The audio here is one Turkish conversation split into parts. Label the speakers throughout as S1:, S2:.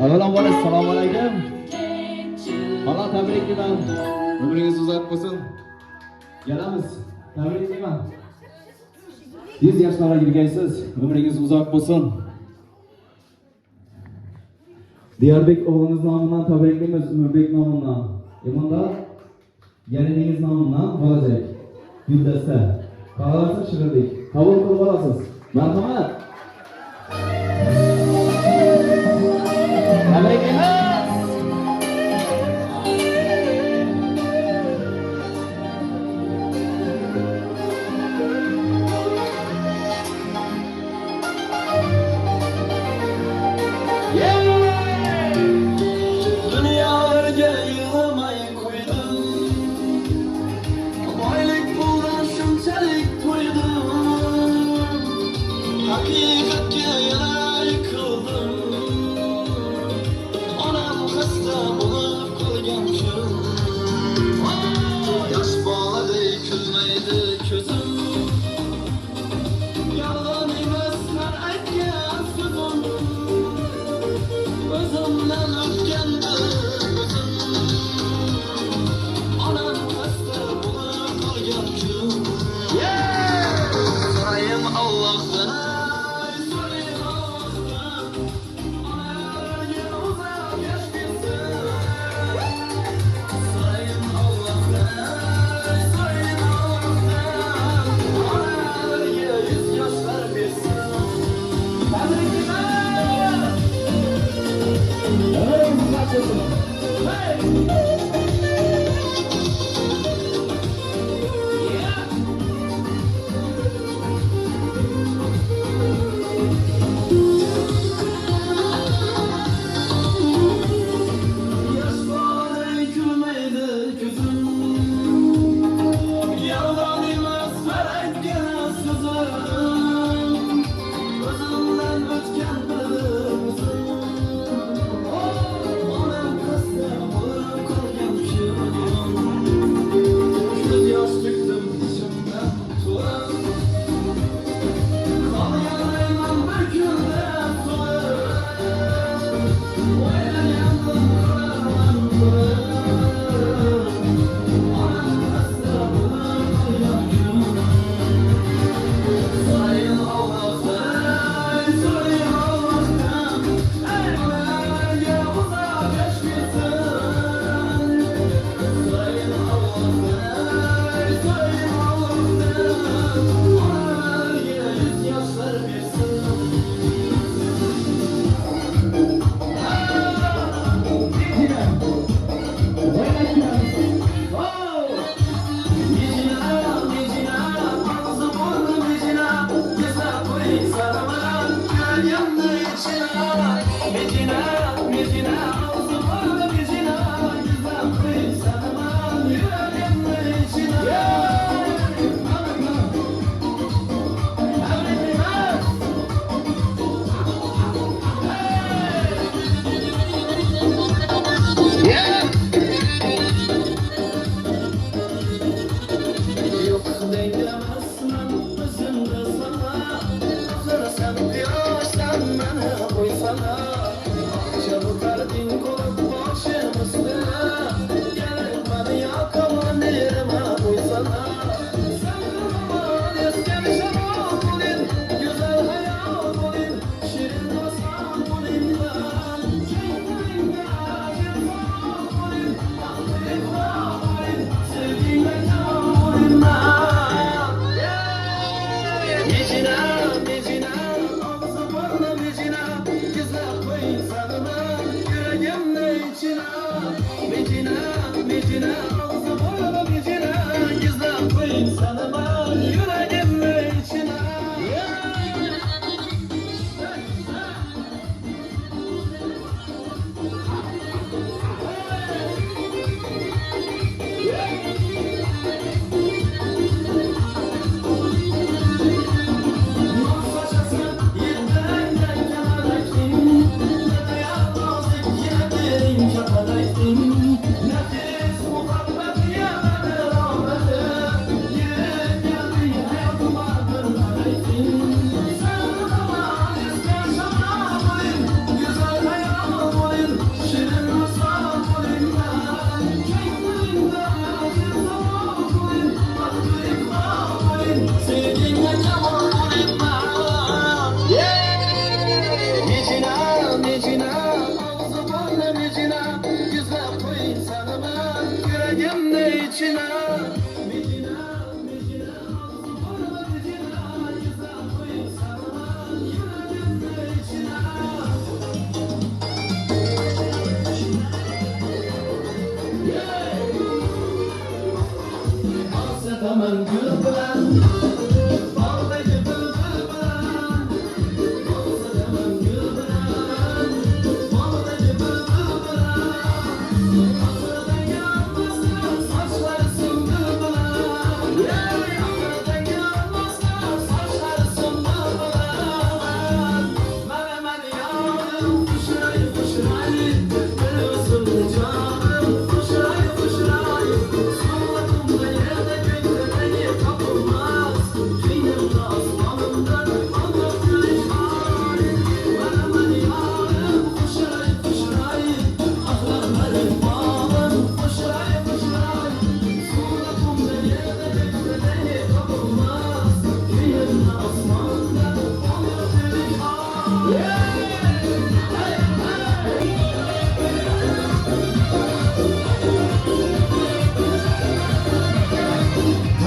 S1: Avvalambor assalomu alaykum. Allah tabriklayman. Umringiz uzoq bo'lsin. Kelamiz. Tabriklayman. 100 yoshlarga kirgansiz. Umringiz uzoq bo'lsin. Diyarbek o'g'lingiz nomidan tabriklaymiz, Umirbek nomidan. Emonda geliningiz nomidan bo'lajak. Guldasta. Qalarsiz shirinlik. Qabul qilib olasiz. Marhamat. Tabriklaymiz.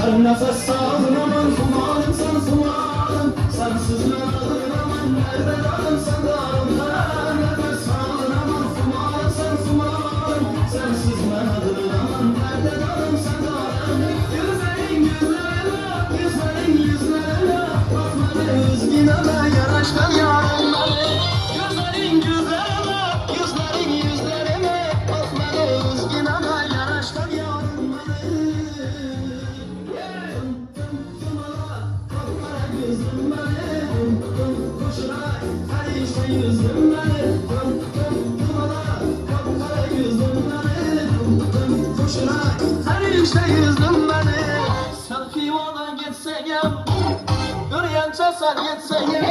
S2: Her nefes aldın aman sumalım sen sumalım. Sensiz ne alır aman nerede kalım sen kalım. Her nefes aldın aman sumalım sen sumalım. Sensiz ne alır aman nerede kalım sen kalım. Yüzlerin yüzlerine, yüzlerin yüzlerine, bakmadı üzgüneme yaraşkan yarınları. Yüzlerin yüzlerine, yüzlerin yüzlerine, bakmadı üzgüneme yaraşkan yarınları. Her işte yüzdüm beni. Selfie oradan gitseyim, yürüyence sen gitseyim.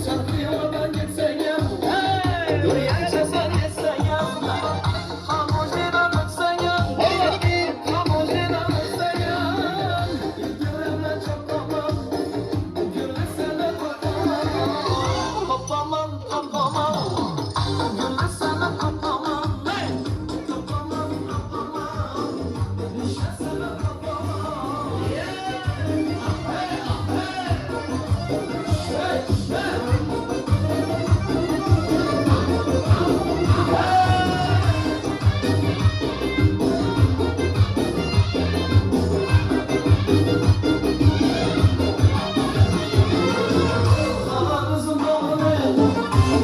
S2: Selfie oradan gitseyim, yürüyence sen gitseyim. Hamurciden ötseyim, hamurciden ötseyim. Yüreğimden çok korkmam, gülmesene korkmam. Kopamam, kopamam, gülmesene kopamam. Kopamam, kopamam, düşmesene kopamam. Karanızın damanı,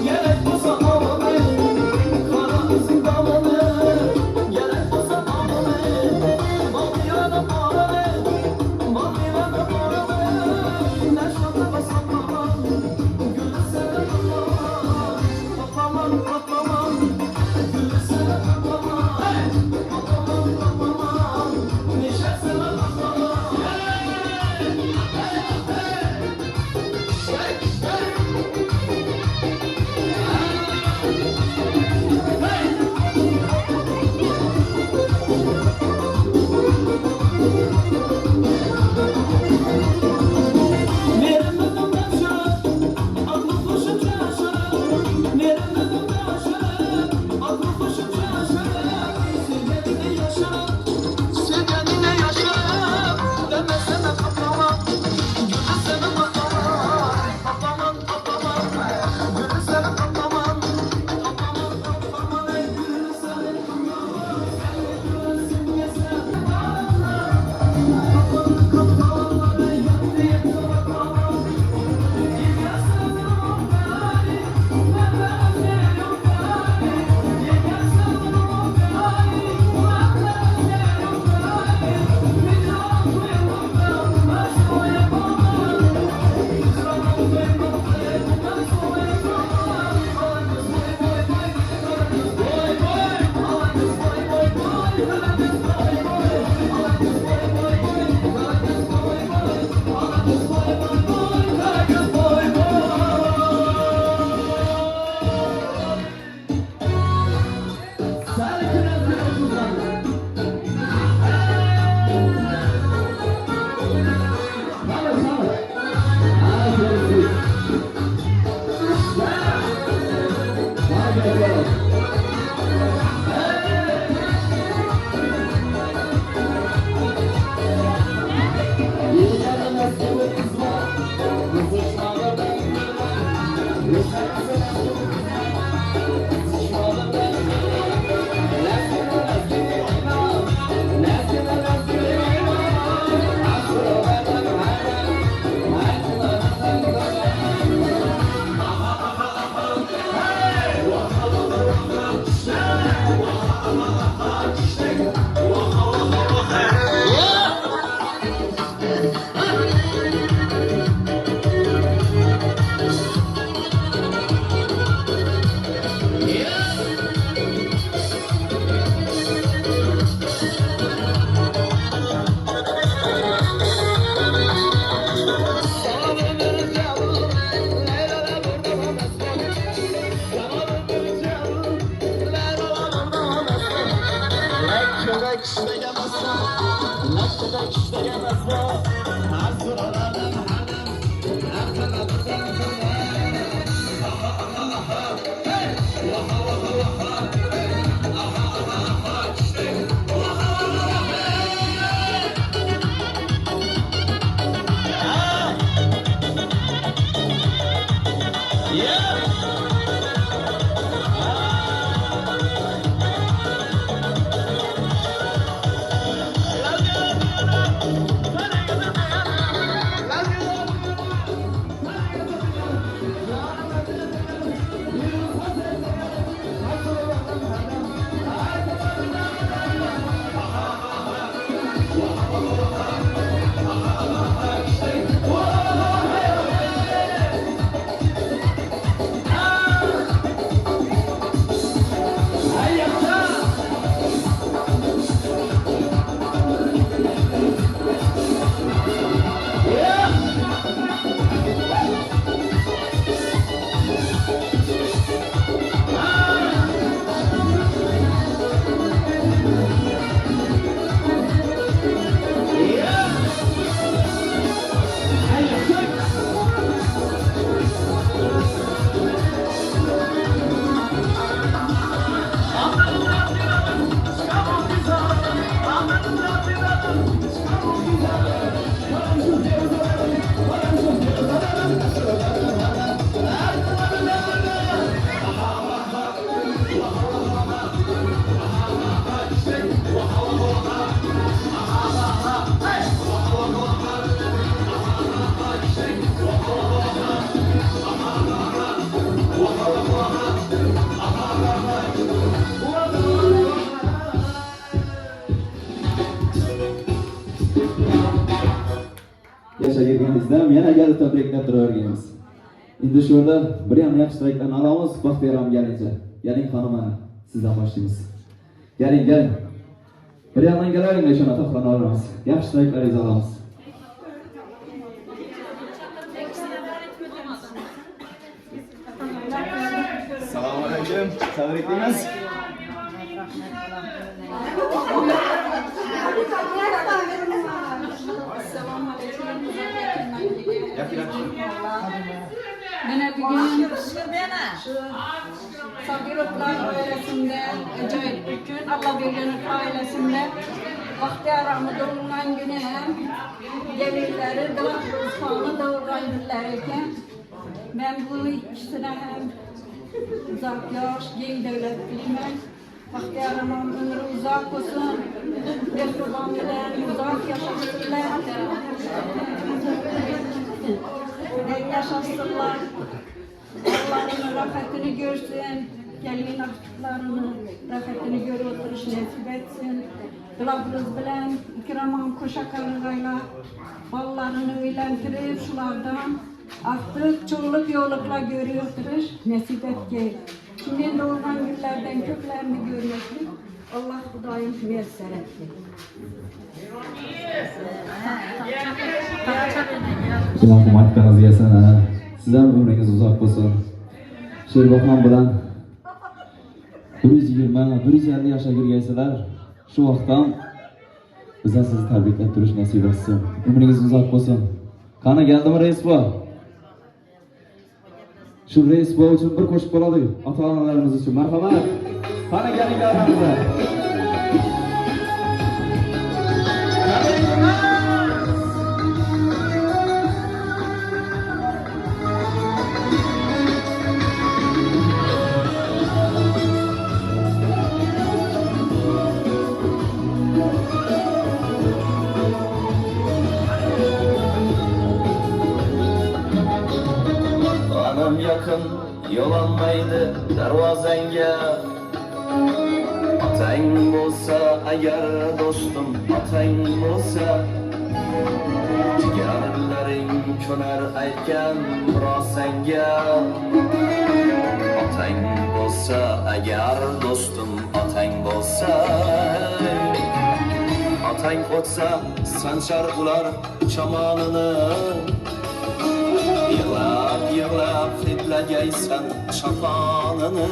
S2: gerek olsa damanı. Karanızın damanı, gerek olsa damanı. Bağlayana bağlanı, bağlayana bağlanı. Ne şanlı basam babam, gülsene babam. Kapamam, kapamam, gülsene babam. Kapamam, kapamam, neşesine kapamam. Benim önümden şarap, aklım başım şaşırır. Benim önümden şarap, aklım başım şaşırır. Sevgenine yaşarım, sevgenine yaşarım. Demesene kapamam, gülsene kapamam. Kapamam, kapamam, gülsene kapamam. Kapamam, kapamam, gülsene kapamam. Sen gülsün yesen. Kapamam, kapamam, yaktı yetti kapamam. kishdaga masa, naqshida kishdaga masa, azralardan hadam, naqshlardan
S1: Yaşayırkenizde yana gelip tabriklep durarkenimiz. Endi şu yerda bir ham yaxshi tilaklarni olamiz, Baxtiyor gelince. Geling hanım ana, sizden başlayamiz. Gelin. Bir yandan gelelim şuna to'xtana olamiz. Yaxshi tilaklaringizni olamiz.
S2: Assalomu alaykum. Tabriklaymiz.
S3: Bana bugün Sabirotlar ailesinde acayip bir gün, Allah Birliği'nin ailesinde Baxtiyar Ahmedov'un günü gelirleri, Dağıt Rızkan'ı doğurgan günleriyken ben bu ikisine hem uzak yaş, gey devlet bilmem Baxtiyar Ahmedov'un ömrü uzak olsun, bir kurban bilen uzak yaşasınlar. Yaşasınlar. Allah'ın rahatını görsün. Gelin akıtlarını, rahatını görüp oturuş nasip etsin. Kılavuz bilen ikramam koşakarlarıyla ballarını eğlendirip şulardan artık çoğuluk yollukla görüyor oturuş nasip et ki. Kimin doğurgan günlerden köklerini görüyorsun. Allah Hudayım müyesser etti.
S1: Sizin aytganingiz gelsin. Sizden ömrünüz uzak olsun. Sherboxon bilan 120-150 yoshga kirgaysilar. Shu vaqtdan bizlar sizni tabriklab turish nasib etsin. Ömrünüz uzak olsun. Qani geldimi reis bu? Shu reis bu uchun bir qo'shiq bo'ladi. Ota-onalarimiz uchun. Marhamat. Qani keling aramizga.
S2: Anam yakın yol almaydı darvozanga. Otang bo'lsa agar do'stim, otang bo'lsa jigarlaring ko'nar aytgan biroz senga. Otang bo'lsa agar do'stim, otang bo'lsa otang o'tsa sanchar ular chamonini. Yığlab hidlagaysan çapanını.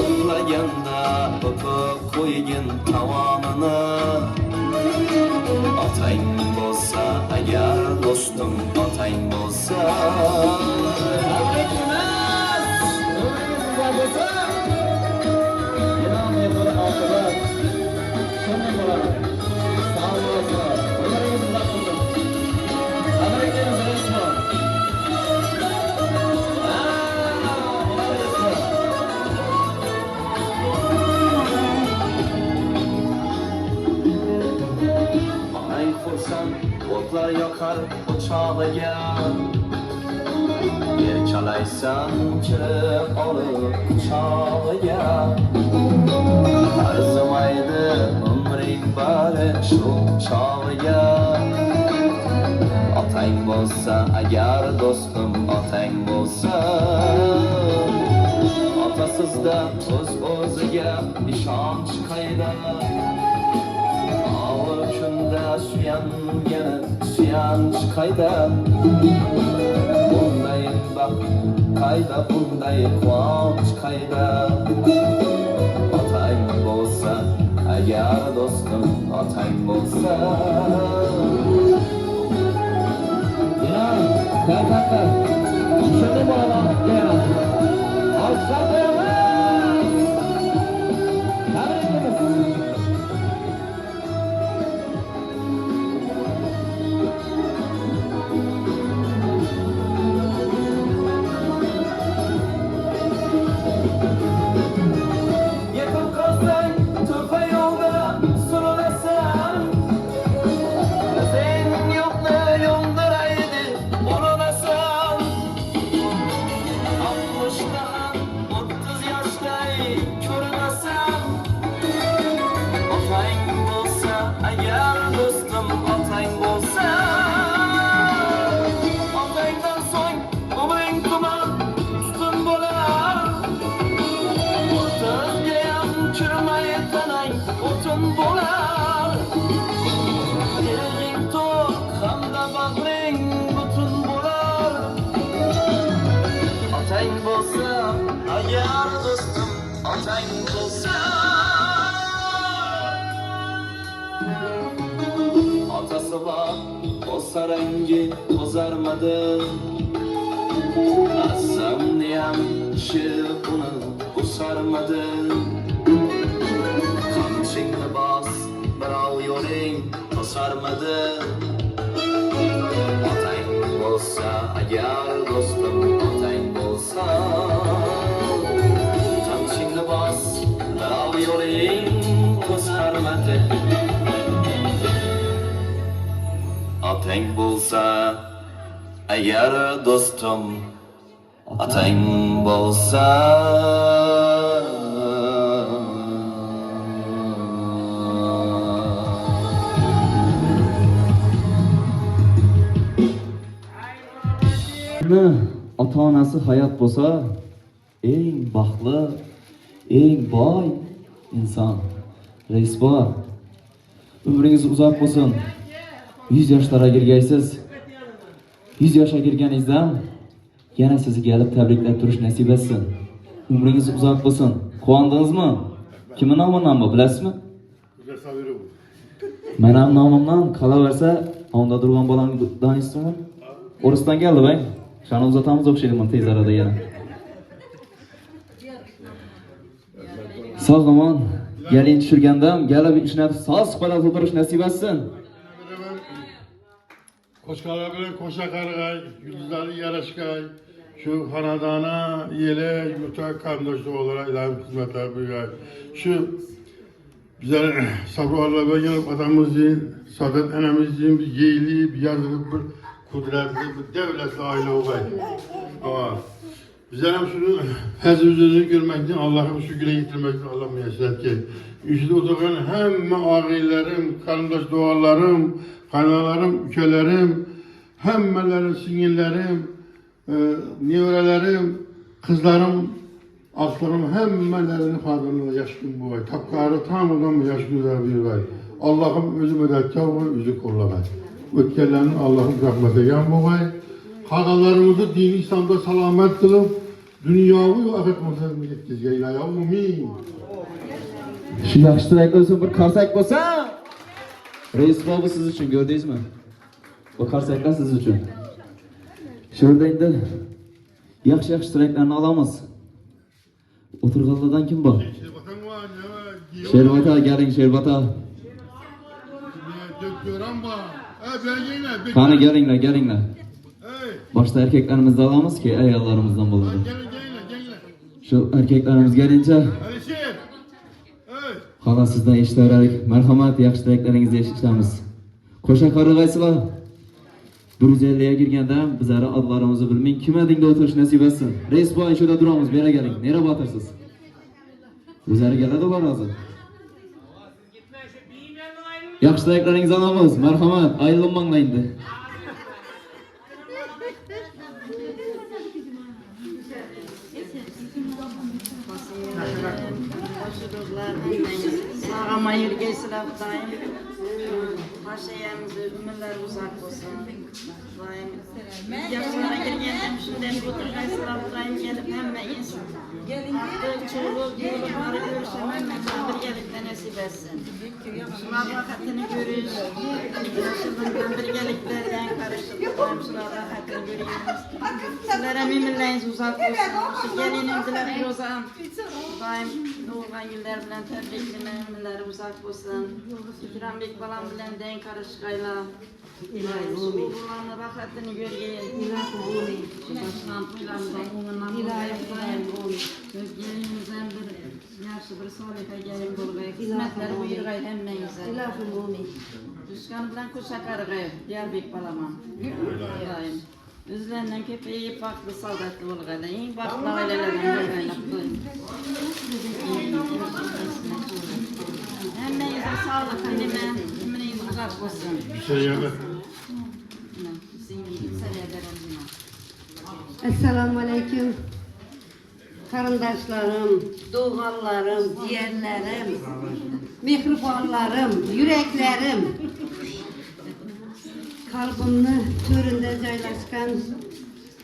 S2: Uxlagan yanda tutup koygun tavanını Atayın bolsa agar dostum atayın bolsa Otlar yakar uçağıya Bir çalaysan çıkıp alıp uçağıya Arzumaydı umrim bari şu çağıya Atayın bolsa agar dostum atayın bolsa Atasızda o'z-o'ziga ishonch qayda Ağır kunda suyanch qayda Bunday baxt qayda bunday quvonch qayda Otang bo'lsa agar do'stim otang bo'lsa
S1: Kalkaklar. Şöyle bağlan. Gel. Alçaklayalım. Tebrik ederiz.
S2: Yakın kalsan turpa yolda sürülesen Sen yokla yoldaraydı olunasan 60'dan 30 yaşday körünasan Otayın bolsa agar dostum otayın bolsa Otayından so'ng umring tuman tutun bo'lar O'tizgayam chirmay tanang o'tin bo'lar Diling to'q hamda bag'ring butun bo'lar Otang bo'lsa agar do'stim otang bo'lsa Otasi bor bo'lsa rangi o'zarmadi Asamniyam ishi uni usarmadi Qamchingni bos birov yo'ling to'sarmadi Otang bo'lsa agar do'stim otang bo'lsa Qamchingni bos birov yo'ling to'sarmadi Otang bo'lsa agar do'stim otang bo'lsa
S1: ota-onasi hayot bo'lsa eng baxtli, eng boy inson. Reis bor. Umringiz uzoq bo'lsin. 100 yoshlarga kirgaysiz. 100 yoshga kirganingizdan yana sizni kelib tabriklab turish nasib etsin. Umringiz uzoq bo'lsin. Quvondingizmi? Kimning nomidan bu bilasizmi? Mening nomimdan qolaversa, onda turgan bolamni danisizmi? O'risdan keldi bang. Shani uzatamiz o'xshaydi men tez arada yana. Sog' omon, galin tushirgandam, galib ishnab soz qolib o'tirish nasib etsin.
S4: Koşkalar bilen koşa kargay, yüzleri yarışkay, şu hanadana, yele, yurta, kardeşli olarak ilan hizmetler büyüyor. Şu bize sabırlarla ben yanıp adamımızın, Saadet enemizin bir yeğli, bir yazılıp bir kudretli, bir devletli aile olay. Ama bize hem şunu fezülünü görmekten, Allah'ın şüküre getirmekten Allah müyesset ki. Üçlü oturan hem ağabeylerim, kardeş doğallarım, kaynalarım, ülkelerim, hemmelerim, singillerim, nevrelerim, kızlarım, aslarım, hemmelerini fadırına yaşkın bu ay. Tapkarı tam olan mı yaşkınlar bir ay. Allah'ım özü medetkar ve özü kollamay. Ötkenlerini Allah'ım rahmete yan bu ay. Kagalarımızı din İslam'da salamet kılıp, Dünyavi afet montajını yetkizeceğiz ya umi.
S1: Şu yaxshi tilaklar uchun bir qarsak bo'lsa. Reis bobo siz uchun gördingizmi? Bu qarsaklar siz uchun. Shunda endi yaxshi tilaklarni olamiz. O'tirganlardan kim bor? Sherbata, galing Sherbata. Qani galinglar. Boshda erkaklarimizni olamiz ki ayollarimizdan bo'ladi. Şu erkeklerimiz gelince hala sizden işlerek merhamet yaxshi tilaklaringizni eshitamiz. Qo'sha qarag'aysizlar. 150'ye girganda bizlari adlarimizni bilmang, kim edingda o'tirish nasib etsin. Reis boy shuda duramiz, bera keling. Nera botirsiz? Bizlari keladilar hozir. Yaxshi tilaklaringizni olamiz. Marhamat, aylanmanglar endi.
S5: Sağama yürgeysile Hudayım. Başlayamızı, ömürler uzak olsun. Hudayım. Yaşlara girgendim, şundan oturgaysile Hudayım gelip hemmeyiz. Artık çoluk, yolukları görüşüm, hemmeyiz bir gelikte nasip etsin. Şunlar vakatini görürüz. Yaşılından bir geliklerden karışıp Hudayım şunlar vakatini görüyoruz. Sizlere müminleriniz uzak olsun. Şu gelinim diler rozam. Hudayım doğulan yıllar bilen tebrikli müminleri uzak olsun. İkramlik balam bilen denk karışkayla. Oğullarına vakatini görgeyin. Başlan tuylarından oğullarından bulayım. Gelinimizden bir yaşlı bir solife gelin bulgayı. Hizmetleri buyurgayı emmeyinize. Düşkanı bilen kuşakargayı. Diyarbek balamam. Üzlerinden köpeği baklı saldatlı bulgayla. İyi baklı ailelerden bulgayla. Emmeyinize sağlık dinime. Emmeyinize uzak olsun.
S4: Bir şey yeme.
S6: Esselamu Aleyküm. Karındaşlarım, doğallarım, ciğerlerim, mikrofonlarım, yüreklerim. Kalbimni töründe joylashgan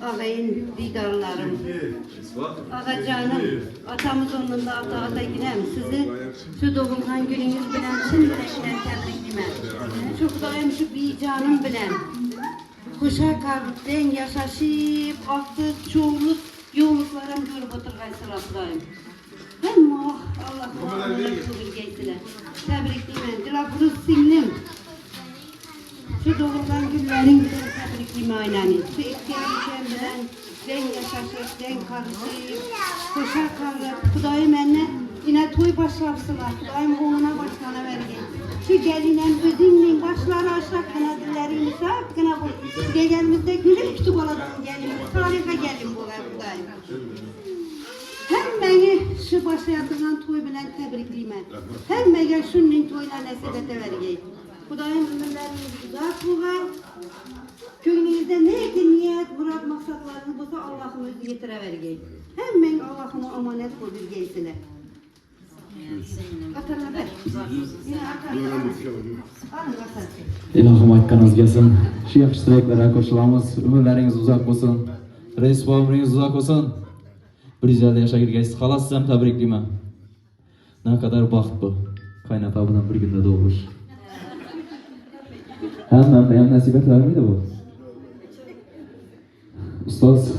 S6: ağayın didarlarım. Ağacanım, atamız onunla ata-ataginem sizi şu doğulgan gününüz bilen çin yürekten tebriklimen. Şu Hudayım şu bicanım bilen. Kuşa kalpten yaşaşıp aktık çoğuluk yoğunluklarım görüp oturgaysılar Hudayım. Hem Allah'ın ağabeyler kılır geysiler. Tebriklimen. Dilafruz singlim. Şu doğrudan günlerin bilen tebrikliyim aynani. Şu ihtiyarlıken bilen den yaşaşıp, den karışıp, koşa karıp, Hudayım enne yine toy başlarsılar. Hudayım oğluna başlana verdi. Şu gelinen özümün başları aşağı kanadillerimizi hakkına bul. Gegenimizde gülüm kütük olalım gelinimiz. Tarife gelin bu Hudayım. Hem beni şu başlayatılan toy bilen tebrikliyim. Hem beni şunun toyla nesebete vergeyim. Hudayım ömürleriniz uzak buğay. Köyünüzde neydi niyet, murat, maksatlarınız olsa Allah'ın özü getire vergey. Hemen Allah'ın emanet koydur geysine. Atarlar ver. Yine atarlar. Alın atar.
S1: İlahim aytkanınız gelsin. Şu yaxshi tilaklарға qo'shilamiz. Ömürleriniz uzak olsun. Reis ömrünüz uzak olsun. 150 yaşa girgaysiz. Xalas siz ham tabriklayman. Ne kadar baxt bu. Qaynota bilan bir kunda doğmuş. Hem nasip etlermiydi bu? Ustoz,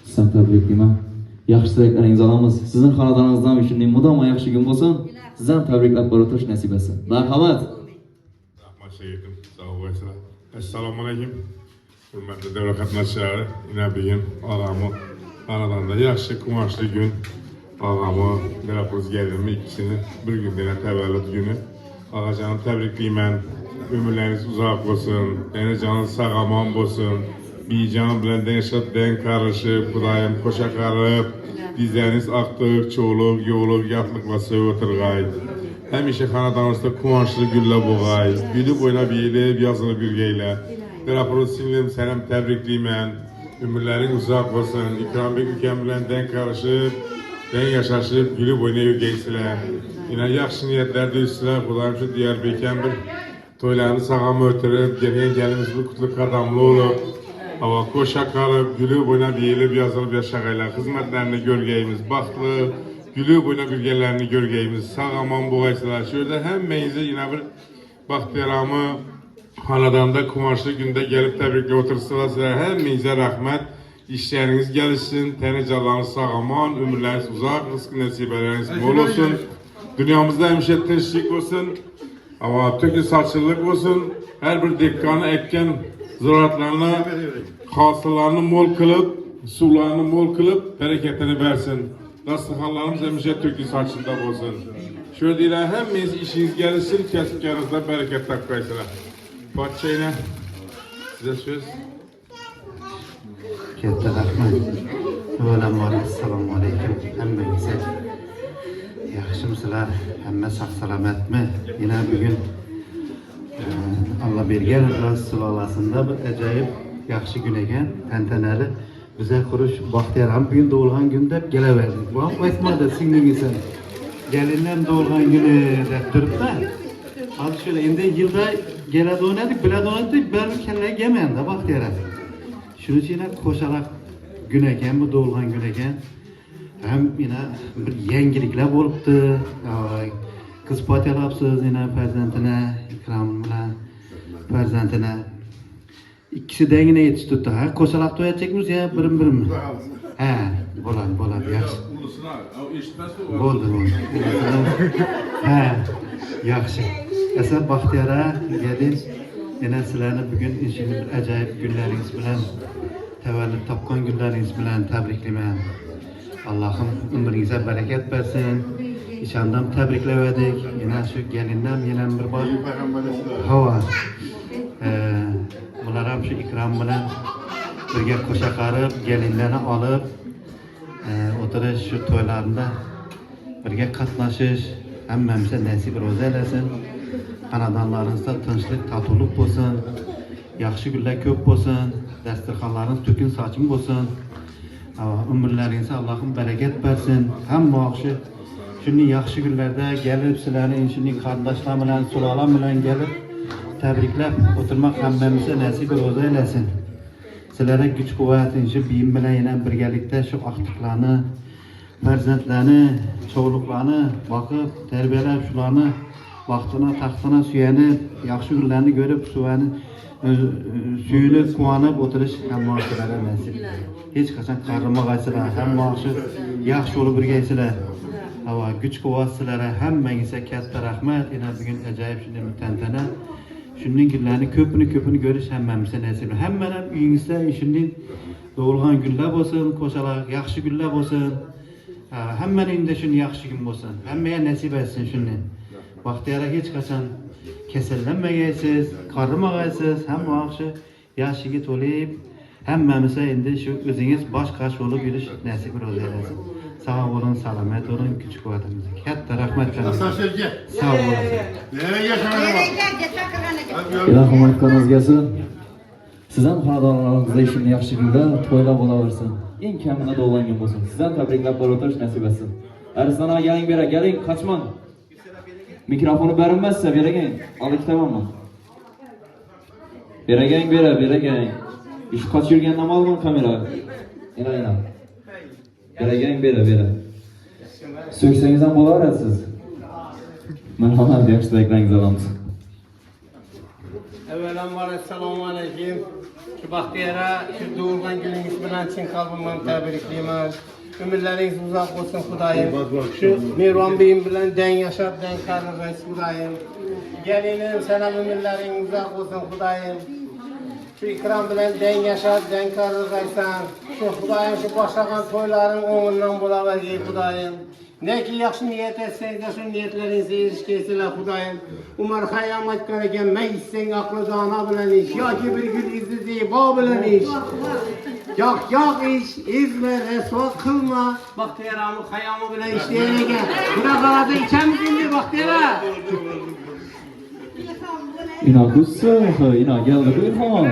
S1: sizden tabriklayman. Yaxshi tilaklaringizni olamiz. Sizin xonadoningizdan shunday mudom yaxshi kun bo'lsin. Sizdan tabriklab o'tirish nasib etsin. Marhamat.
S4: Rahmat Seyidim. Sağ olasın. Esselamu Aleyküm. Hürmetli devlet katnaşçıları, İnebeyim, ağamı, aralarında yaxşı, kumaşlı gün. Ağamı, Derapuz gelimi ikisini bir gündene təvəllüd günü. Ağacanı təbrikliyim. Ömürleriniz uzak olsun. Deniz canınız sağaman olsun. Bir can bilen denşat den karışıp, Hudayım koşa karıp, dizleriniz aktık, çoğuluk, yoğuluk, yatlıkla oturgay. Hemişe xanadanızda kuvançlı gülle boğay. Gülüp oynab yeyilip, yazılı bürgeyle. Derapuru sinlim, senem təbrikliyim. Ömürlerin uzak olsun. İkramik ülkem bilen den karışıp, den yaşaşıp, gülüp oynayıp geysiler. Yine yaxşı niyetlerde üstüler, Hudayım şu Diyarbekir'in bir toylarını sağam ötürüp, geriye gelimiz bir kutluk adamlı olup, Ama koşa kalıp, gülüp oynayıp, yeyilip, yazılıp yaşayla hizmetlerini görgeyimiz baklı, gülüp oynayıp ülkelerini görgeyimiz sağ aman boğaysılar. Şöyle hem meyzi yine bir Baxtiyaramı hanadanda kumaşlı günde gelip tebrikle otursalar sizler hem meyze rahmet, işleriniz gelişsin, tenicalarınız sağ aman, ömürleriniz uzak, rızkı nesibeleriniz bol olsun. Dünyamızda hemşe teşvik olsun, ama tökü saçlılık olsun, her bir dekkanı ekken ziraatlarını, hasılarını mol kılıp, sularını mol kılıp, bereketini versin. Dastıkhanlarımız hemşe tökü saçında olsun. Şöyle değil, heminiz işiniz gelişsin, kesipkarınızda bereket takvaysılar. Fatih'ine size söz.
S7: Katta rahmat. Avvalambor assalomu alaykum hammangizga. Yaxshimisizlar? Hamma sog' salomatmi? Yana bugun Allah bergan Ras sulolasida bir ajoyib yaxshi kun ekan, tantanali. Bize Xurush Baxtiyaram bugun tug'ilgan kun deb kelaverdik. Bu ham aytmadi singlingisan. Gelinlar tug'ilgan kuni deb turibdi. Hozir shunday endi yilda keladi o'ynadik, biladi o'ynadik, baribir kallaga kelmaydi Baxtiyaram. Shuning uchun qo'shaloq kun ekan, bu tug'ilgan kun ekan. Ham yana bir yangiliklar bo'libdi. Qiz poytalabsiz yana farzandini Ikrom bilan farzandini ikkisi dengina yetishtirdi. Ha, qo'shaloq to'yacakmiz ya birim-birim. Ha, bo'ladi, yaxshi. Bo'ldi. Ha, yaxshi. Esa Baxtiyara gelin, yana sizlarni bugun inshaalloh ajoyib kunlaringiz bilan, tavallud topgan kunlaringiz bilan tabriklayman. Allohim umringizga barakat bersin. İnşallah tabrikladik. Yana shu gelindan yana bir bor. Hava. Bular ham shu Ikrom bilan birga qo'sha qarib, gelinlarni olib, o'tirish shu to'ylarida birga qatnashish hammamizga nasib ro'za aylasin. Xonadonlaringizda tinchlik, totuvlik bo'lsin. Yaxshi kunlar ko'p bo'lsin. Dasturxonlaringiz to'kin sochim bo'lsin. Umrlaringizga Allohim barakat bersin. Hamma yaxshi shunday yaxshi kunlarda kelib sizlarni shunday qarindoshlar bilan, sulolam bilan kelib tabriklab o'tirmoq hammamizga nasib ro'za aylasin. Sizlarga kuch-quvvat, shu biyim bilan yana birgalikda shu aqtiqlarni, farzandlarni, cho'g'liqlarni boqib, tarbiyalab shularni vaqtini, taxtini suyanib, yaxshi kunlarni ko'rib, suyunib, quvonib o'tirish hammaga nasib. Hech qachon qarimag'aysizlar, hamma yaxshi bo'lib birgaysizlar. Hava kuch-quvvat sizlarga hammangizga katta rahmat. Yana bugun ajoyib shunday tantana. Shunday kunlarni ko'pini ko'rish hammamizga nasib. Hammalar uyingizda shunday tug'ilgan kunlar bo'lsin, qo'shaloq yaxshi kunlar bo'lsin. Hammaning shunday yaxshi kun bo'lsin. Hammaga nasib etsin shunday. Baxtiyara hech qachon kasallanmagaysiz, qarimagaysiz, hamma yaxshiga to'lib, hammamizga endi shu o'zingiz bosh qash bo'lib yurish nasib ro'za aylasin. Sağ olun, selamet olun, küçük vatanımıza. Katta rahmet verin. Sağ olun.
S1: İlahim aytqanimiz kelsin. Siz ham xonadonlaringizda ishimni yaxshi kunda to'ylab bo'laversin. Eng kamida tug'ilgan bo'lsin. Siz ham tabriklab o'tirish nasib etsin. Ariston aka galing bera, galing, qochmang. Mikrofonni berilmazsa beragin. Olib ketamanmi? Beragin. Ish qochib yurganda olgan kamera. Ina. Beragin, bera. So'ksangiz ham bo'laverasiz. Marhamat, yaxshi takliflaringizni olamiz.
S8: Avvalambor assalomu alaykum. Shu Baxtiyara shu tug'ilgan kuningiz bilan chin qalbimdan tabriklayman. Ömürleriniz uzak olsun Xudoyim. Şu Mervan Bey'im bilan deng yashab, deng qarg'aysiz Xudoyim. Gelinim sana ömürlerin uzak olsun Xudoyim. Şu Ikrom bilan deng yashab, deng qarg'aysan. Şu Xudoyim şu boshlagan to'ylaring o'ng'indan bo'lavergay Xudoyim. Neki yaxshi niyat etsang da shu niyatlaringizga erishgaysizlar Xudoyim. Umar Xayyom aytgan ekan, "Mayissang aqli dono bilan ish yoki bir gul izi zebo bilan ish." Yo'q ish, izma, rasvo qilma. Baxtiyaramni Xayyomi bilan ishlaygan ekan. Xudo qalasa ichamiz endi Baxtiyara.
S1: Ina kussa, ina geldi bu İlham.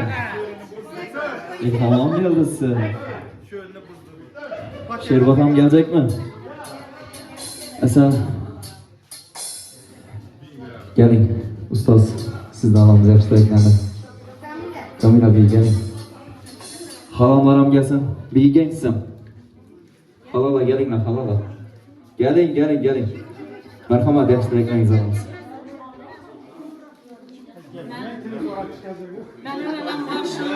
S1: İlham geldi size. Şerbat ham gelecek mi? Esen. Gelin, ustaz. Sizden almamız yapıştı eklendi. Kamil abi gelin. Halamlarım gelsin. Bir gençsin. Halala gelin halala. Gelin. Merhamet yaşlarınız alınız.
S5: Ben öğrenen başım,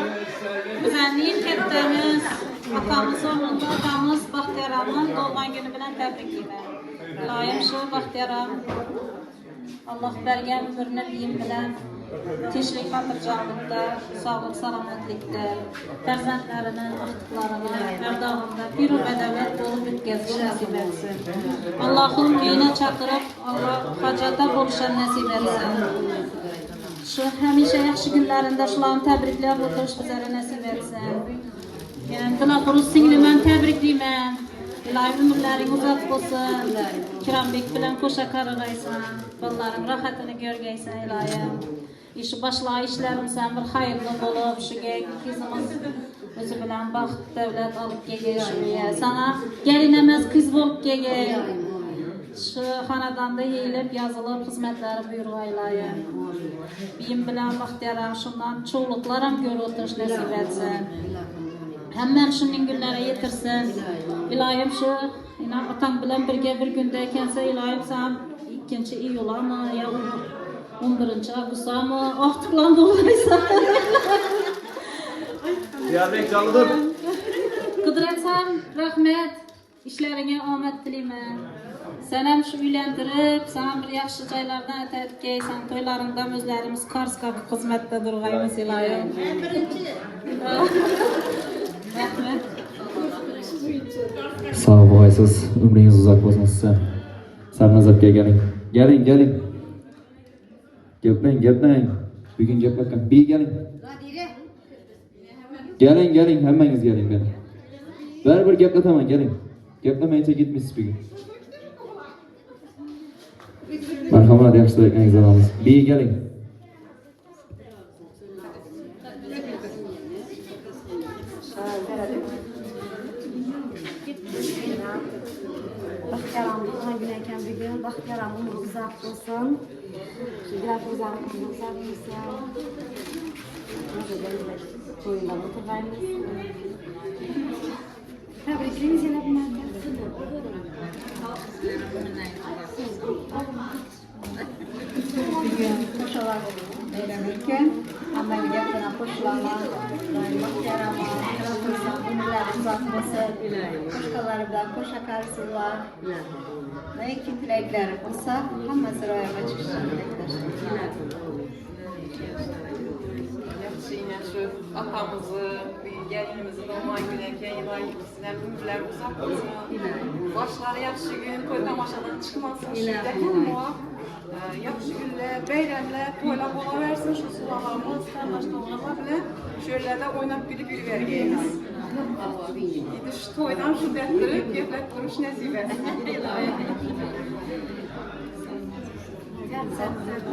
S5: düzenleyip ketlerimiz, atamız sonunda atamız Baxtiyaramın doğman günü bilen təbrikliyim. Layım şu Baxtiyaram, Allah bergen ömrüne biyim bilen, teşrik hatırcağlıkta, sağlık, salametlikte, ferzentlerinin aktıklarını, erdağında bir bedavət dolu bütgeziş nasip etsin. Allah'ın yine çakırıp, Allah hacata buluşan nasip etsin. Şu həmişə yaxşı günlərində şuların təbriklər oturuş bizlərə nəsib etsin. Yəni, Dilafuruz singlimən təbrikliyəm. İlahi ömürlərin uzaq olsun. Kirambek bilən koşa qarıqaysan. Balların rahatını görgəysən ilahim. İşi başlağı işlərimsən bir hayırlı olub. Şu kızımız özü bilən baxt, dövlət alıp gegəşmeye. Sana gəlinəməz kız bolup gegə. Şu hanadanda yeyilip yazılıp hizmetleri buyurğa ilahim. Biyim bilen Baxtiyaram şundan çoğuluklarım görü oturuş nasip etsin. Hemen şunun günlere yetirsin. İlahim şu atan bilen bir gündeykense ilahim sen 2. iyula mı ya 11. Ağustos'a mı ahtıklandı olaysa.
S1: Diyarbek canlıdır.
S5: Kudret sen rahmet. İşlerine ahmet dileyim. Sen hem şu üylendirip, sen bir yaxşı caylardan ötedip geysen, toylarından özlerimiz Karskak hizmette durğayımız ilayım. Rahmet.
S1: Sağ olasınız. Ömrünüz uzak olsun size. Sarnazapga gelin. Gelin. Gepleyin. Bugün gepleyin. Bir gelin. Gelin. Hemmeniz gelin. Bir gepletaman gelin. Geplemeyince gitmişsiniz bugün. Merhamet yaşlarınız alınız. Bir gelin.
S6: Baxtiyaram doğan güneyken bir gün Baxtiyaram umru uzak olsun. Biraz uzak olsun. Toyundan oturmayız. Tebrikliyimiz yine bunlar gelsin.
S3: Bir gün koşalar eğlenirken hemen yaptığına koşulanlar Baxtiyaram'a, Kırafırsan, ünlüler uzatması, koşkaları da koşa karşılar. Ne ki dilekler olsa hemen sıraya çıkışan dilekler.
S9: Yine şu atamızı, gelinimizin olman güneyken yılayımızdan ömürler uzak olsun. Başları yaxşı gün, toy tamaşadan çıkmasın. Şimdi o yaxşı günler, beylemler, toylar bolaversin. Şu sulalarımız, kardeş doğrama bile şöyle de oynap gülüp vergeyiniz. İdi şu toydan şu dertleri geplek duruş nasip etsin.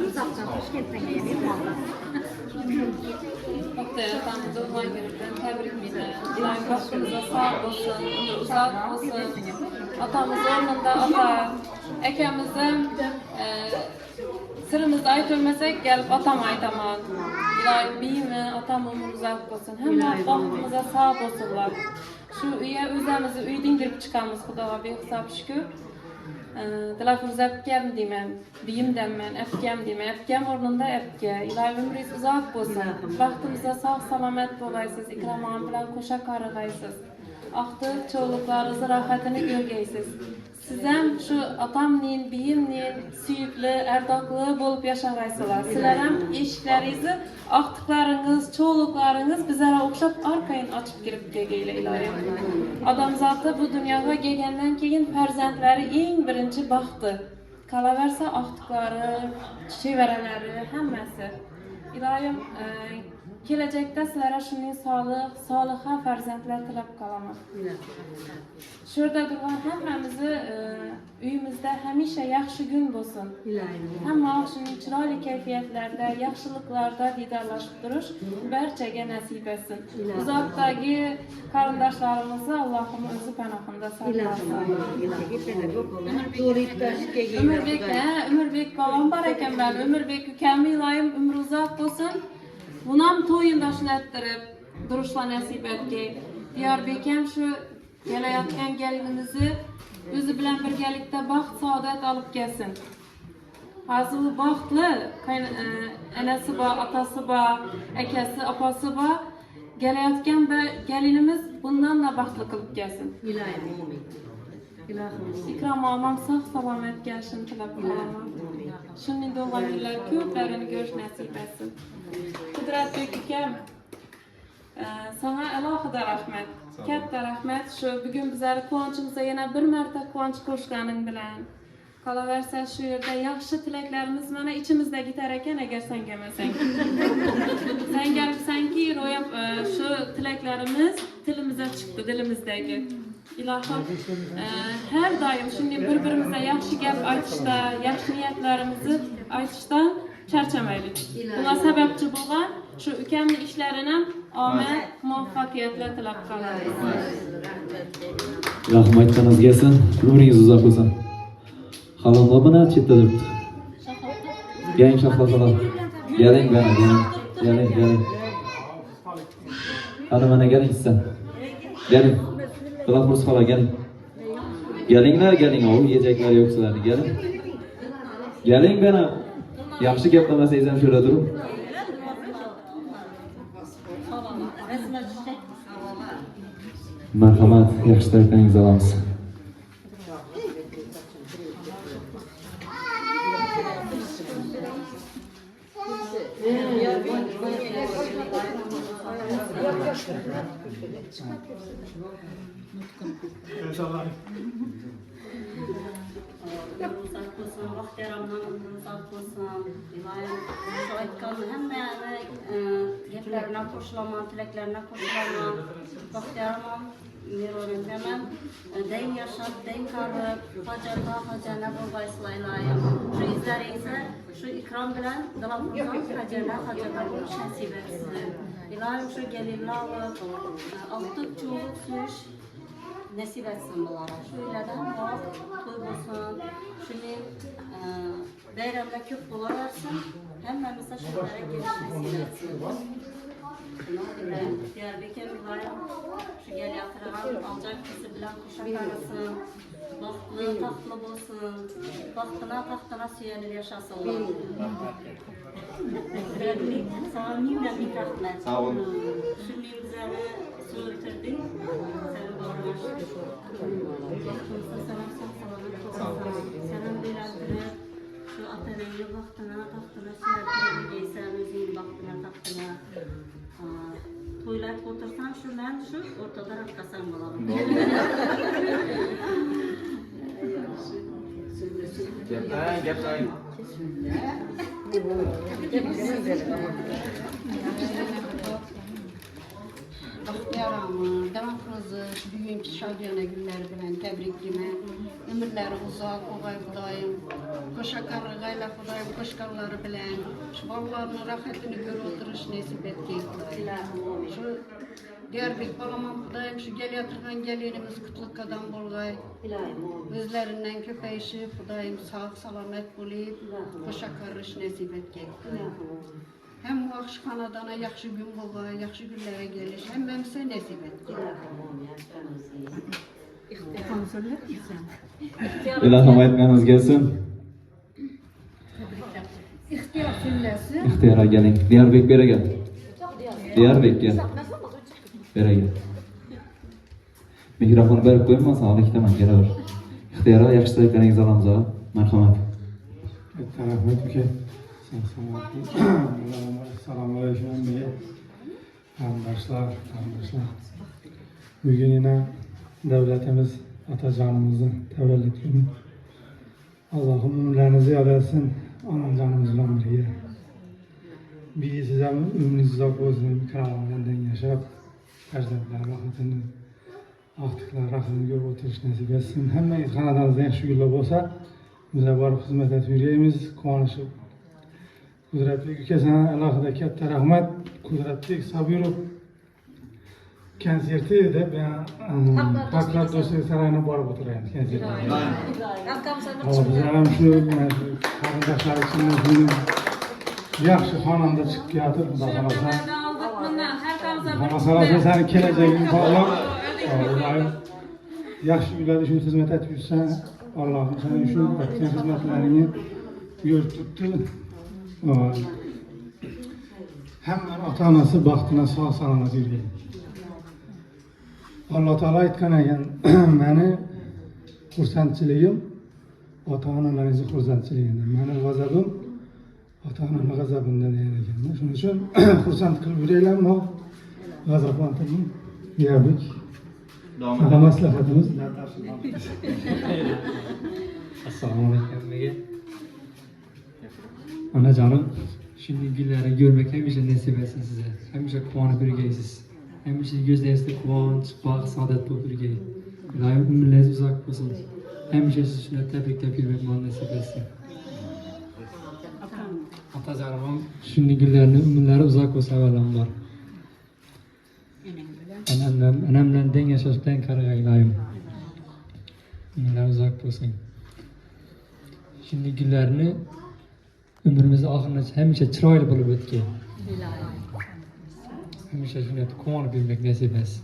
S6: Uzaktan Toshkentdan gelip valla.
S10: Baxtiyaram doğan gününden təbrikliyim. İlahi başımıza sağ olsun, uzak olsun. Atamız ornunda ata, ekemizden sırrımızda aytılmasak gelip atam aytaman. İlahi biyimi, atam umur uzak olsun. Hem baxtımıza sağ olsunlar. Şu üye özümüzü üydün girip çıkamız Xudoga behsab şükür. Dilafuruz epkem deyman, biyim demmen, epkem deyman, epkem ornunda epke. İlahi ömrünüz uzak olsun. Baxtımıza sağ salamet bolaysız, ikramağın bilen koşa qarıqaysız. Ahtı çoğuluklarınızı rahatını görgeysiz. Sizem şu atamnin, biyimnin, süyüklü, erdaklı bolup yaşaraysılar. Sizlerem eşiklerinizi, ahtıklarınız, çoğuluklarınız bizlere okşap arkayın açıp girip gegeyle ilahi. Adamzatı bu dünyaya gegenden keyin ferzentleri en birinci baktı. Kalaverse ahtıkları, çiçeği verenleri, hemmesi. İlahim, gelecekte sizlere şunun sağlığa ferzentler tilep kalamak. Şurada duran hemmemizi üyümüzde hemişe yaxşı gün bolsun. Hemma şunun çıraylı keyfiyetlerde, yaxşılıklarda didarlaşıp duruş, berçege nasip etsin. Uzaktaki karındaşlarımızı Allah'ım özü pənahında saklasın. Ömürbek babam var eken ben, Ömürbek ükemli ilayım, ömrü uzak olsun. Bunam toyunda şunettirip, duruşla nasip etki. Diyarbekir şu gelayotgan gelinimizni o'zi bilan birgalikda baxt saodat olib kelsin. Hozir u baxtli anasi bor, otasi bor, akasi, opasi bor. Gelayotgan gelinimiz bundan da baxtli qilib kelsin. İkram olmam sağ salomat gelsin tilab qolaman. Shunday doğan kunlar ko'plarini ko'rish nasib etsin. Qudratbek ukam, sana alohida rahmat. Katta rahmat. Shu bugun bizlar quvonchimizga yana bir marta quvonch qo'shganing bilan. Qolaversa shu yerda yaxshi tilaklarimiz mana ichimizda gitar ekan agar sen kelmasang. Sen kelibsanki, ro'yab shu tilaklarimiz tilimizga chiqdi, dilimizdagi. İlohim her daim shunday bir-birimizga yaxshi gap aytishda, yaxshi niyatlarimizni aytishdan charchamaylik. Bunga sababchi bo'lgan shu ukamning ishlarini omad, muvaffaqiyatlar tilab qolamiz.
S1: Rahmatlarınız gelsin, ömrünüz uzak olsun. Halamla bana chetda turibdi. Gang shahlosalar. Geling bana, geling. Hadi mana geling sen. Geling. Qilaqurus xola geling. Gelinglar, o yiyecekler yok sizlarni, gelin. Geling bana. Yaxshi gaplamasangiz ham shurada turing. Marhamat, yaxshi taraflaringizni olamiz.
S6: Uzak olsun, vaxt yaramdan uzak olsun. İlayim, şu aytkan hemme geplerine koşulaman, tileklerine koşulaman. Vaxt yaramam, mironim demem. Deyin yaşap, deyin karıp, hacana bulgaysıla ilayim. Şu izlerinize, şu ikram bilen, dalapurdan hacana buluş nasip etsin. İlayim şu gelirli alıp, altık çoğuluk süş, nasip etsin bunlara. Şu ileden bak, toy olsun, şunu bayramda köp bulaversin, hemmemize şunlara geliş nasip etsin. Diyarbakır İbrahim şu gel yatırılan alacak kızı bilen kuşak arasın, baktlı, tahtlı olsun, tahtına süyenir yaşasınlar. Sana nimle bir rahmet. Sağ olun. Şimdi üzerine su bitirdin. Senin doğrular. Selam selam bilendiler. Şu atanayı tahtına süyenir giysen özün baktına tahtına. Toylayıp otursan şu ben şu ortada rakkasan bulalım.
S2: Gepleyin.
S3: Baxtiyaramı, devam kızı, şu bugünkü şadiyana günleri bilen tebriklime, ömürleri uzak, oğay budayım, koşa karıgayla budayım, koşkarları bilen, şu ballarının rahatını görü oturuş nesip etki. Şu Diyarbakır balaman budayım, şu gel yatırgan gelinimiz kutluk adam bolgay, özlerinden köpeyişi budayım, sağ salamet bulayıp, koşa karış nesip etki. Hem yaxşı xanadana yaxşı gün bolğa, yaxşı günlərə geliş, hem məmsə nəsib etdi.
S1: İlahım aytmanınız gelsin.
S3: İxtiyar sülləsi.
S1: İhtiyara gelin. Diyarbakır bere gel. Diyarbakır gel. Bere gel. Mikrofonu berip koyma, sağlık istemem, gel ver. İhtiyara yaxşı taraflarınızı alamiz ha. Merhamet.
S11: Rahmet ki. Selamünaleyküm diye. Kardeşler. Bugün yine devletimiz Atacanımızın tevellüt günü. Allah'ım ömürlerinizi yad etsin. Anan canımızla birlikte. Bir size ömrünüz uzak olsun. Krallarından yaşap. Ecdadlar vakitini, aktıklar rakını görüp oturuş nasip etsin. Hemen kanadanızda yaxşı güllük olsa, bize varıp hizmet etmeyeceğimiz konuşup. Kudretli ülkesine alakada katta rahmet, Kudretli Sabirov konserti de ben Haklar Dostu Sarayı'na barıp oturayım konserti. Biz hem şu kardeşler için yaxşı xonanda çıkıp yatır, bakalasa. Bakalasa sen keleceğin bağlar. Allah'ım yaxshi uylarda shuni xizmat etib yursan, Allohim sana shu etgan xizmatlaringni yo'l tutdi. Hamma ota-onasi baxtına sağ salomat yurgan. Alloh taolo aytgan ekan, meni xursandchiligim ota-onalaringizni xursandchiligidan, meni g'azabim ota-onalar g'azabindan degan ekan. Shuning uchun xursand qilib yuraylar, g'azablantirmang. Yerdik. Mana maslahatimiz.
S12: Assalomu alaykum. Onajonim, shunday kunlarni ko'rmak hamisha nasib etsin sizga. Hamisha quvonib yurgaysiz. Hamisha yuzlaringizda quvonch, baxt, saodat bo'lib yurgay. Ilohim umringiz uzoq bo'lsin. Hamisha siz shuni tabriklab yurmak nasib etsin. Otajonim, shunday kunlarni umrlari uzoq bo'lsa avvalambor. Anam bilan teng yashashdan qarag'ay ilohim. Umrlar uzoq bo'lsin. Shunday kunlarni umrimizning oxirigacha hamisha chiroyli bo'lib o'tgan. Hamisha shunday quvonib yurmak nasib etsin.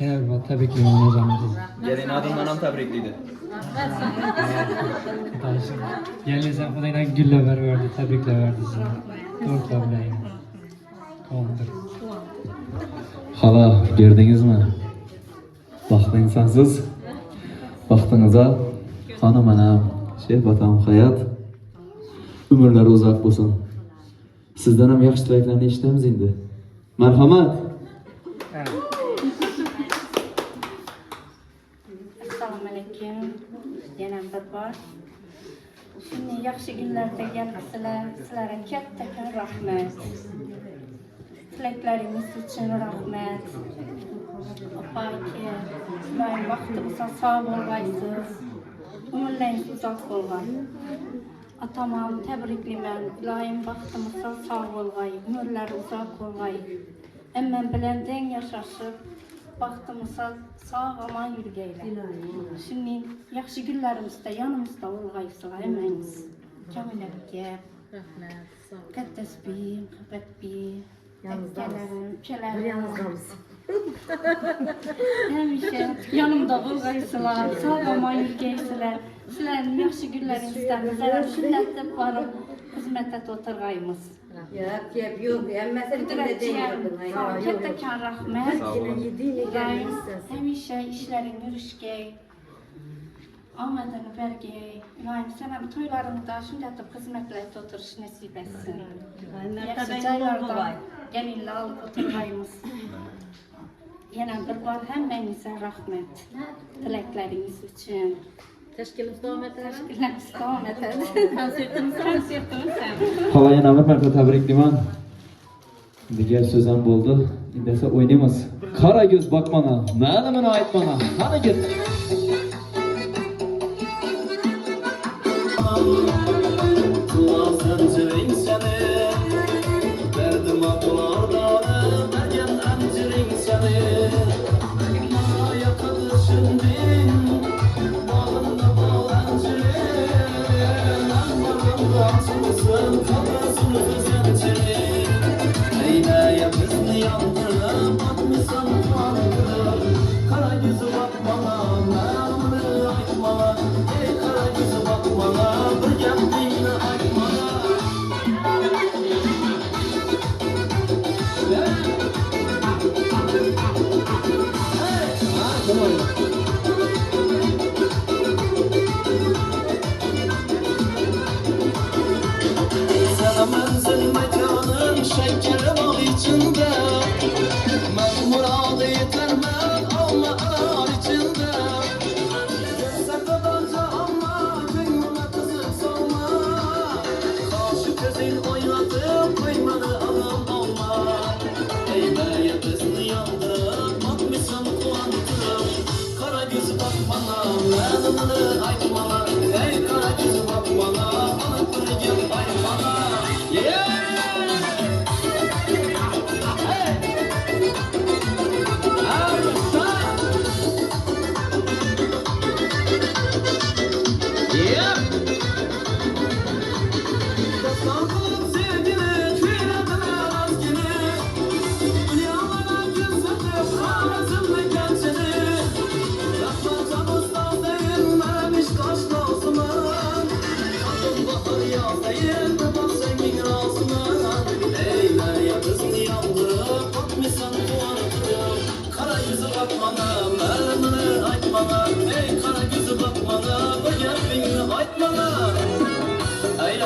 S12: Yana bir bor tabriklayman onajonimizni.
S1: Gelin adımdan ham tabrikleydi.
S12: Gelin Xudodan gullar berdi, tabriklar berdi sizni. To'g'ri bilan. Quvondir.
S1: Hala gördünüzmü? Baxtlı insansız. Baxtınıza hanım anam, şehbatam hayat. Ömürleri uzak olsun. Sizden hem yaxshi tilaklarni eshitamiz endi. Marhamat.
S6: Assalomu alaykum. Yana bir bor. Shunday yaxshi kunlarda kelibsizlar. Sizlarga katta rahmat. Tilaklaringiz uchun rahmat. Opa-aka, sizlarning vaqtingizni sog' bo'lg'aysiz. Umrlaringiz uzoq bo'lg'ay. Atamam tabriklayman. Ilohim vaqtimizda sog' bo'lg'ay, umrlari uzoq bo'lg'ay. Hamma bilan teng yashashib, vaqtimizda sog' omon yurgaylar. Shunday yaxshi kunlarimizda yonimizda bo'lg'aysizlar hammangiz. Jamila aka, rahmat. Kattasbi, qabatbi, akalarim, ukalarim. Hamisha yonimda bo'lg'aysizlar, sog' omon yurgaysizlar. Sizlarning yaxshi kunlaringizdan bizlar shunday deb borib xizmatda o'tirg'aymiz. Yo'q, kattakon rahmat. Hamisha ishlaring yurishgay, omadini bergay. Ilohim sana to'ylaringda shunday deb xizmatlarda o'tirish nasib etsin. Yaxshi joylarda kelinlar olib o'tirg'aymiz. Yana bir bor hammangizga rahmat. Tilaklaringiz uchun. Tashkilimiz davom etadi. Konsertimiz ham.
S1: Hala yana bir marta tabriklayman. Diğer sözüm bo'ldi. Endi esa o'ynaymiz. Qara ko'z boqmana, ma'lumini aytmana. Qani git.
S2: Sevgili, dünyalara güzel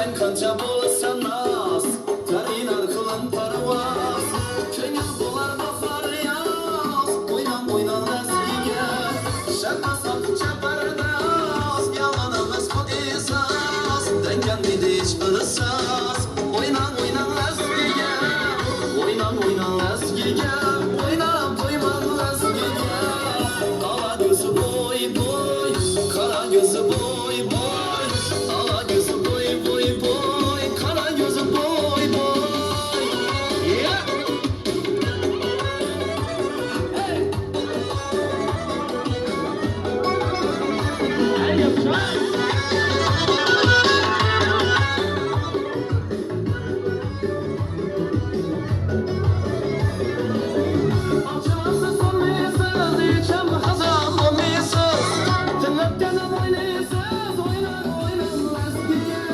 S2: bilen kanca bolsan nas Karinar kılan parvaz Köngül bular bakar yaz Oynan oynan eskiye Şaka sapı çapardas Yalanımız bu esas Dengen bir de hiç ısas Oynan oynan eskiye Oynan oynan eskiye Oynan doyman eskiye Ala gözü boy boy Kara gözü boy boy Ala gözü boy boy boy Kara gözü boy boy Yeah! Hey! Hey, you try! Acımasız olmayasız, içem hazan olmayasız Tırnaklardan oynayasız, oynan oynan eskiye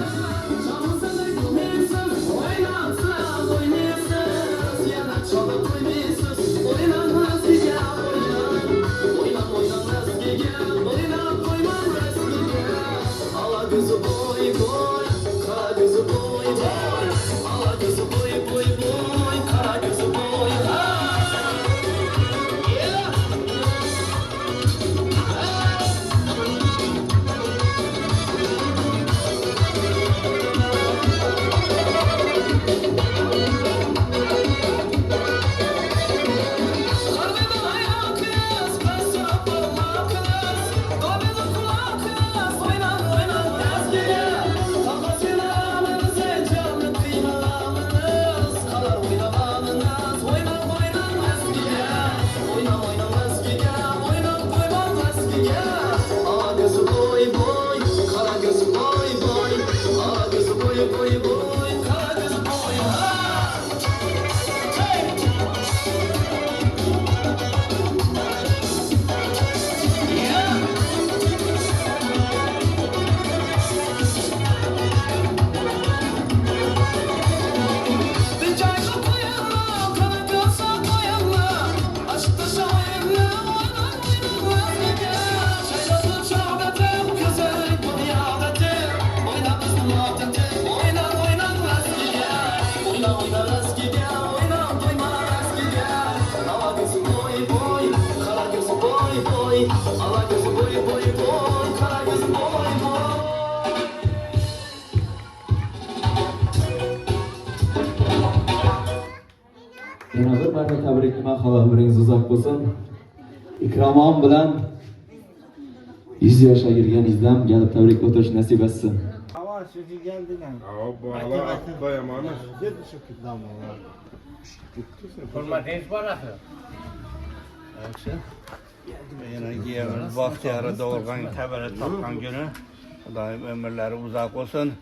S2: Çalmasız oynayasız, oynansız oynayasız Yana çalıp oynayasız, oynan eskiye Oynan oynan eskiye, oynan koyman eskiye Ala gözü boy boy, kara gözü boy boy Ala gözü boy boy boy, kara gözü boy boy Yeah! Kalbime hayran kız, ben sana parmak kız Kalbime kulak kız, oynan oynan eskiye Kafasına canlı kıymalarınız Kalar oynamanınız, oynan oynan eskiye Oynan oynan eskiye, oynan koyman eskiye Ala gözü boy boy, kara gözü boy boy Ala gözü boy boy boy, kara gözü boy boy Hey! Yeah! Bir çayla koyanla, kara gözü koyanla Aşkta şahinle, oynan oynan eskiye Çaylasın şahbetim, güzel bu niyadetim Oynan bizim adetim, oynan oynan eskiye Oynan oynan eskiye, oynan doyman eskiye Ala gözü boy boy, kara gözü boy boy Ala gözü boy boy boy, kara gözü boy boy
S1: Yana bir marta tabriklayman, hava ömringiz uzoq bo'lsin. Ikromon bilan 100 yoshga kirganingizdan kelib tabrikla o'tish nasib etsin.
S8: Hurmatingiz bor axir. Yana yevimiz baxtiyari doğurgan, təbələ tapqan günü. Xudayım ömürləri uzaq olsun.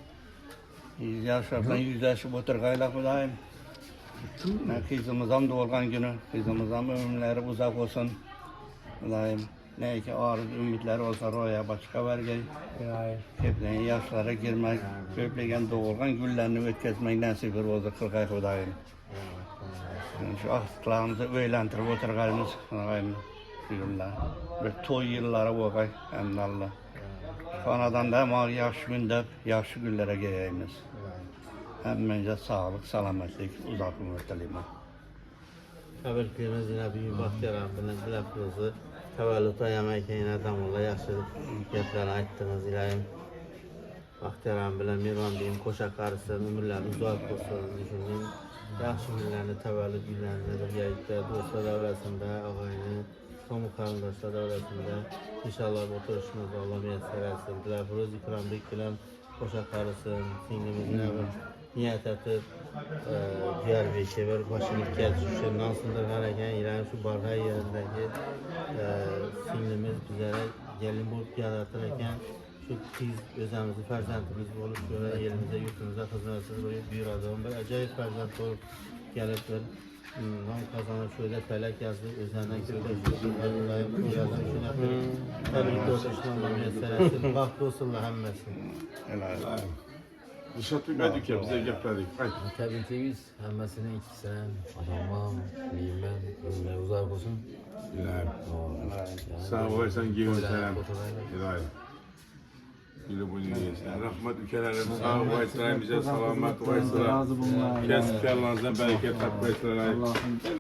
S8: 100 yaşlardan yüzləşib oturğayla Xudayım. Kızımızdan doğurgan günü, kızımızdan ömürləri uzaq olsun. Xudayım, nə ki arız ümidləri olsa roya başqa vergey. Hepdən yaşlara girmək, köpləyən doğurgan günlərini ötkəzmək nəsib oldu Qırğay Xudayım. Şu axtıqlarımızı öyləntirib oturğayımız Xudayım. Bir toy yılları boğay, emnallah. Kanadan da mal yaxşı gündə, yaxşı günlərə gələyimiz. Həmməcə sağlıq, salametlik, uzaq ömür diləyim.
S13: Təbriklərimiz yine büyük Bahtiyar abinin lafınızı təvəllüd ayamayken yine damla yaxşı gəplər aytdınız ilayim. Bahtiyar abinin Mirvan beyim koşa qarısın, ömürlərini uzaq olsun. Düşünün, yaxşı günlərini təvəllüd günlərini bir yayıqda, dostlar dövrəsində, ağayını, kamu karındaşlar dövrəsində inşallah oturuşunuz Allah müyəssər etsin. Dilafırız İkram Bey bilən koşa qarısın, singlimizin evin niyet etib diğer bir şey var, başını ihtiyaç düşen Nansındır hareken İran şu Barhay yerindeki singlimiz bizlere gelin bulup yaratırken şu biz özemizi, ferzentimiz olup şöyle elimize, yurtumuza hizmetsiz olup büyür adam bir acayip ferzent olup gelip bir nam kazanıp şöyle felek yazdı, özenden kötü Allah'ım koyalım şuna bir tabii ki o işlemle müesseresi vakti olsunlar hemmesi.
S4: Helal. Dışarı tüymedik ya, bize gepledik.
S13: Təbrikliyik həmməsini ikisindən adamla, meyimən, özünə uzaq olsun.
S4: Helal. Sağ olaysan, giyin sen. Helal. Gülü bunu yiyirsən. Rəhmət ülkələrim sağ qoysalar, bizə salamat qoysalar. Kəsb kəllanızdan bərəkət tapqaysalar.